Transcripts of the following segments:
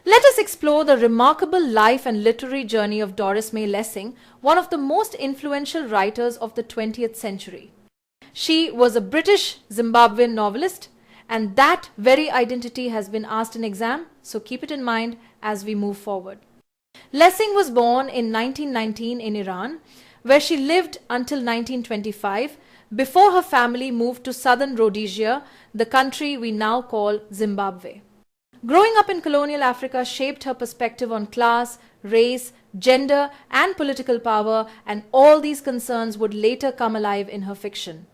Let us explore the remarkable life and literary journey of Doris May Lessing, one of the most influential writers of the 20th century. She was a British Zimbabwean novelist, and that very identity has been asked in exam, so keep it in mind as we move forward. Lessing was born in 1919 in Iran, where she lived until 1925, before her family moved to southern Rhodesia, the country we now call Zimbabwe. Growing up in colonial Africa shaped her perspective on class, race, gender, and political power, and all these concerns would later come alive in her fiction.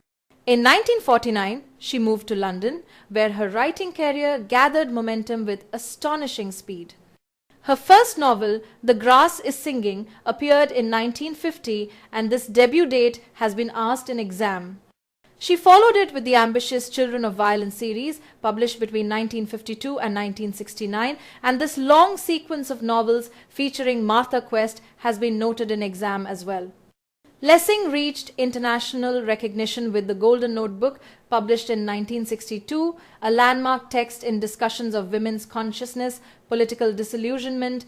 In 1949, she moved to London, where her writing career gathered momentum with astonishing speed. Her first novel, The Grass is Singing, appeared in 1950, and this debut date has been asked in exam. She followed it with the ambitious Children of Violence series, published between 1952 and 1969, and this long sequence of novels featuring Martha Quest has been noted in exam as well. Lessing reached international recognition with The Golden Notebook, published in 1962, a landmark text in discussions of women's consciousness, political disillusionment,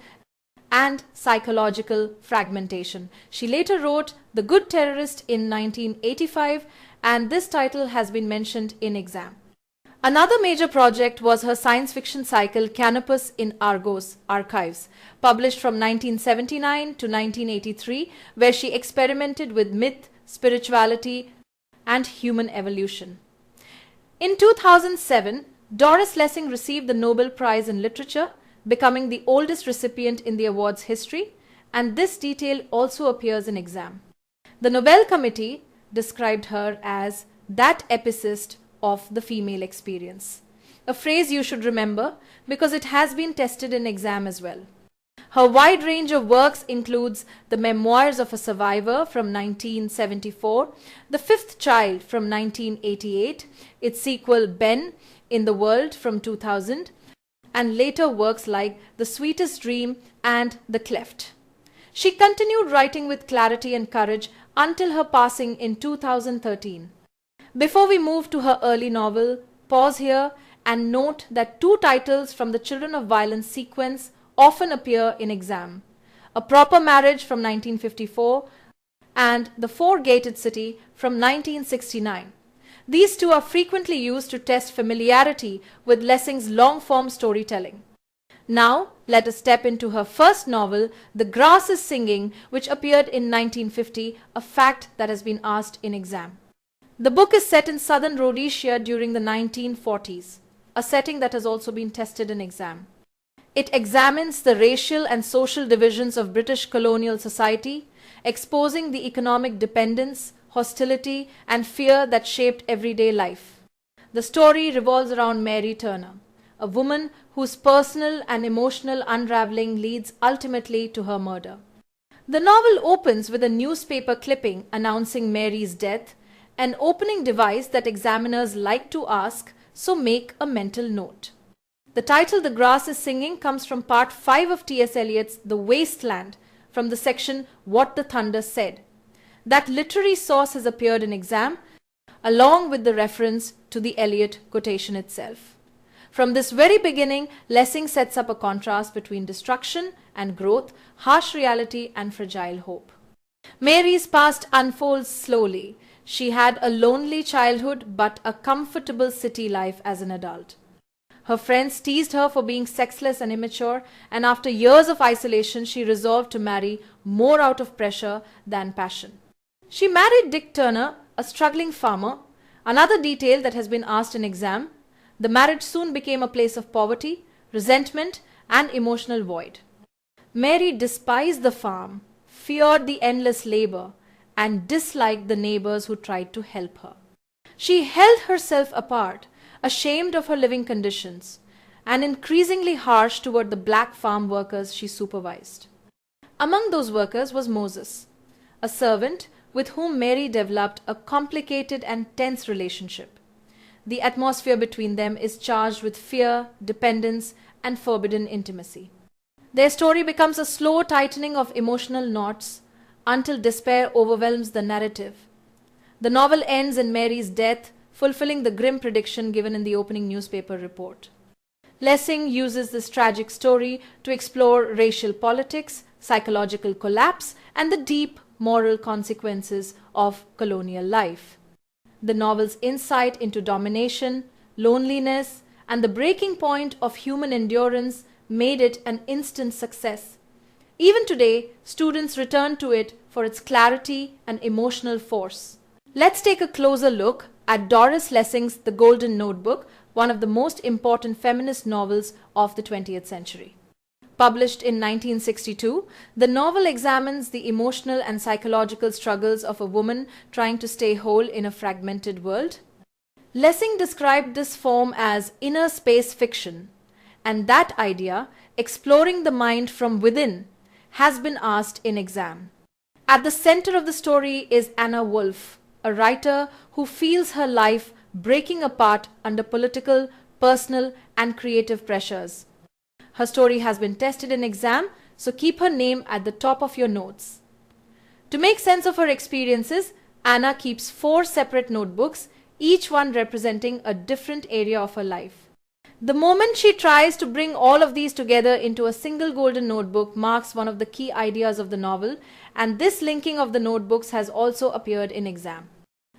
and psychological fragmentation. She later wrote The Good Terrorist in 1985, and this title has been mentioned in exam. Another major project was her science fiction cycle Canopus in Argos Archives, published from 1979 to 1983, where she experimented with myth, spirituality, and human evolution. In 2007, Doris Lessing received the Nobel Prize in Literature, becoming the oldest recipient in the award's history, and this detail also appears in exam. The Nobel Committee described her as that epicist of the female experience, a phrase you should remember because it has been tested in exam as well. Her wide range of works includes The Memoirs of a Survivor from 1974, The Fifth Child from 1988, its sequel Ben in the World from 2000, and later works like The Sweetest Dream and The Cleft. She continued writing with clarity and courage until her passing in 2013. Before we move to her early novel, pause here and note that two titles from the Children of Violence sequence often appear in exam: A Proper Marriage from 1954 and The Four-Gated City from 1969. These two are frequently used to test familiarity with Lessing's long-form storytelling. Now, let us step into her first novel, The Grass is Singing, which appeared in 1950, a fact that has been asked in exam. The book is set in southern Rhodesia during the 1940s, a setting that has also been tested in exam. It examines the racial and social divisions of British colonial society, exposing the economic dependence, hostility, and fear that shaped everyday life. The story revolves around Mary Turner, a woman whose personal and emotional unraveling leads ultimately to her murder. The novel opens with a newspaper clipping announcing Mary's death, an opening device that examiners like to ask, so make a mental note. The title The Grass is Singing comes from part 5 of T.S. Eliot's The Waste Land, from the section What the Thunder Said. That literary source has appeared in exam, along with the reference to the Eliot quotation itself. From this very beginning, Lessing sets up a contrast between destruction and growth, harsh reality and fragile hope. Mary's past unfolds slowly. She had a lonely childhood but a comfortable city life as an adult. Her friends teased her for being sexless and immature, and after years of isolation, she resolved to marry more out of pressure than passion. She married Dick Turner, a struggling farmer. Another detail that has been asked in exam: the marriage soon became a place of poverty, resentment, and emotional void. Mary despised the farm, feared the endless labor, and disliked the neighbors who tried to help her. She held herself apart, ashamed of her living conditions, and increasingly harsh toward the black farm workers she supervised. Among those workers was Moses, a servant with whom Mary developed a complicated and tense relationship. The atmosphere between them is charged with fear, dependence, and forbidden intimacy. Their story becomes a slow tightening of emotional knots until despair overwhelms the narrative. The novel ends in Mary's death, fulfilling the grim prediction given in the opening newspaper report. Lessing uses this tragic story to explore racial politics, psychological collapse, and the deep moral consequences of colonial life. The novel's insight into domination, loneliness, and the breaking point of human endurance made it an instant success. Even today, students return to it for its clarity and emotional force. Let's take a closer look at Doris Lessing's The Golden Notebook, one of the most important feminist novels of the 20th century. Published in 1962, the novel examines the emotional and psychological struggles of a woman trying to stay whole in a fragmented world. Lessing described this form as inner space fiction, and that idea, exploring the mind from within, has been asked in exam. At the center of the story is Anna Wolf, a writer who feels her life breaking apart under political, personal, and creative pressures. Her story has been tested in exam, so keep her name at the top of your notes. To make sense of her experiences, Anna keeps 4 separate notebooks, each one representing a different area of her life. The moment she tries to bring all of these together into a single golden notebook marks one of the key ideas of the novel, and this linking of the notebooks has also appeared in exam.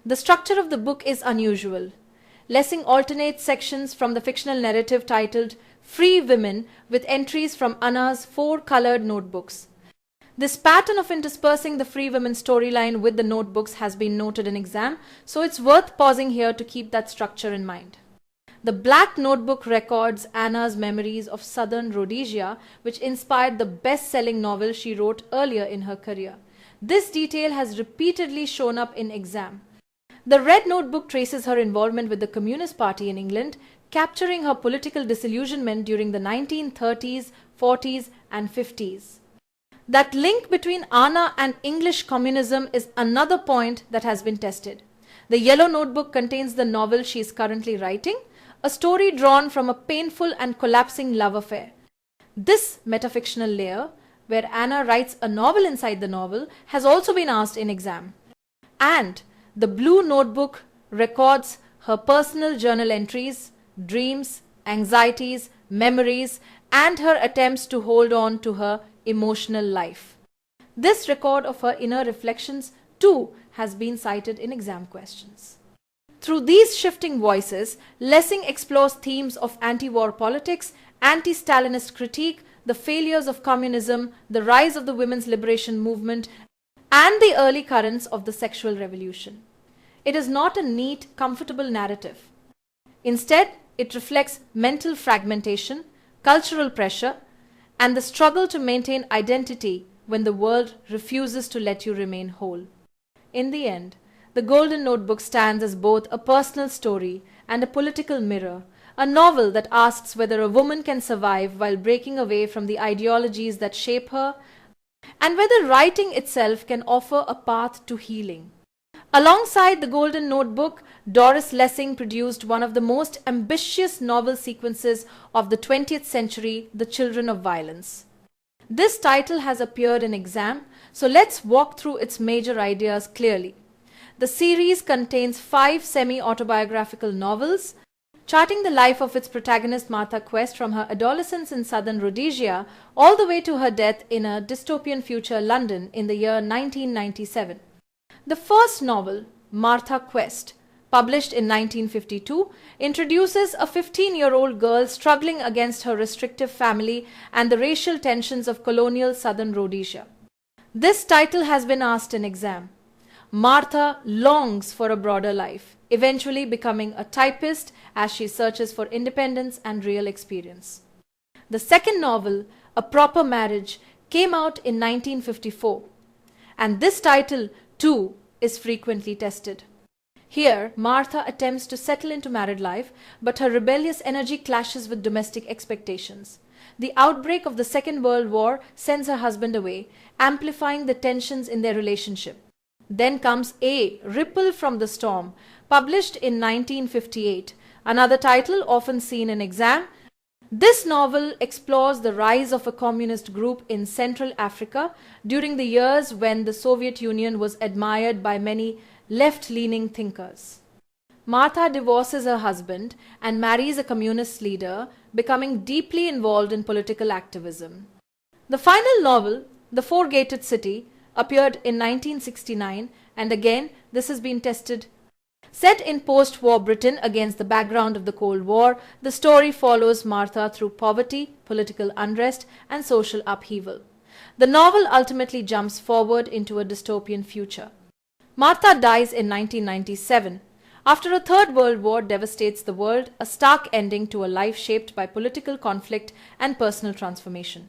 The structure of the book is unusual. Lessing alternates sections from the fictional narrative titled Free Women with entries from Anna's 4 colored notebooks. This pattern of interspersing the Free Women storyline with the notebooks has been noted in exam, so it's worth pausing here to keep that structure in mind. The black notebook records Anna's memories of southern Rhodesia, which inspired the best-selling novel she wrote earlier in her career. This detail has repeatedly shown up in exam. The red notebook traces her involvement with the Communist Party in England, capturing her political disillusionment during the 1930s, 40s, and 50s. That link between Anna and English communism is another point that has been tested. The yellow notebook contains the novel she is currently writing, a story drawn from a painful and collapsing love affair. This metafictional layer, where Anna writes a novel inside the novel, has also been asked in exam. And the blue notebook records her personal journal entries, dreams, anxieties, memories, and her attempts to hold on to her emotional life. This record of her inner reflections too has been cited in exam questions. Through these shifting voices, Lessing explores themes of anti-war politics, anti-Stalinist critique, the failures of communism, the rise of the women's liberation movement, and the early currents of the sexual revolution. It is not a neat, comfortable narrative. Instead, it reflects mental fragmentation, cultural pressure, and the struggle to maintain identity when the world refuses to let you remain whole. In the end, The Golden Notebook stands as both a personal story and a political mirror, a novel that asks whether a woman can survive while breaking away from the ideologies that shape her, and whether writing itself can offer a path to healing. Alongside The Golden Notebook, Doris Lessing produced one of the most ambitious novel sequences of the 20th century, The Children of Violence. This title has appeared in exam, so let's walk through its major ideas clearly. The series contains 5 semi-autobiographical novels, charting the life of its protagonist Martha Quest from her adolescence in southern Rhodesia all the way to her death in a dystopian future London in the year 1997. The first novel, Martha Quest, published in 1952, introduces a 15-year-old girl struggling against her restrictive family and the racial tensions of colonial southern Rhodesia. This title has been asked in exam. Martha longs for a broader life, eventually becoming a typist as she searches for independence and real experience. The second novel, A Proper Marriage, came out in 1954, and this title, too, is frequently tested. Here, Martha attempts to settle into married life, but her rebellious energy clashes with domestic expectations. The outbreak of the Second World War sends her husband away, amplifying the tensions in their relationship. Then comes A Ripple from the Storm, published in 1958, another title often seen in exam. This novel explores the rise of a communist group in Central Africa during the years when the Soviet Union was admired by many left-leaning thinkers. Martha divorces her husband and marries a communist leader, becoming deeply involved in political activism. The final novel, The Four-Gated City, appeared in 1969, and again this has been tested. Set in post-war Britain against the background of the Cold War, the story follows Martha through poverty, political unrest, and social upheaval. The novel ultimately jumps forward into a dystopian future. Martha dies in 1997. After a Third World War devastates the world, a stark ending to a life shaped by political conflict and personal transformation.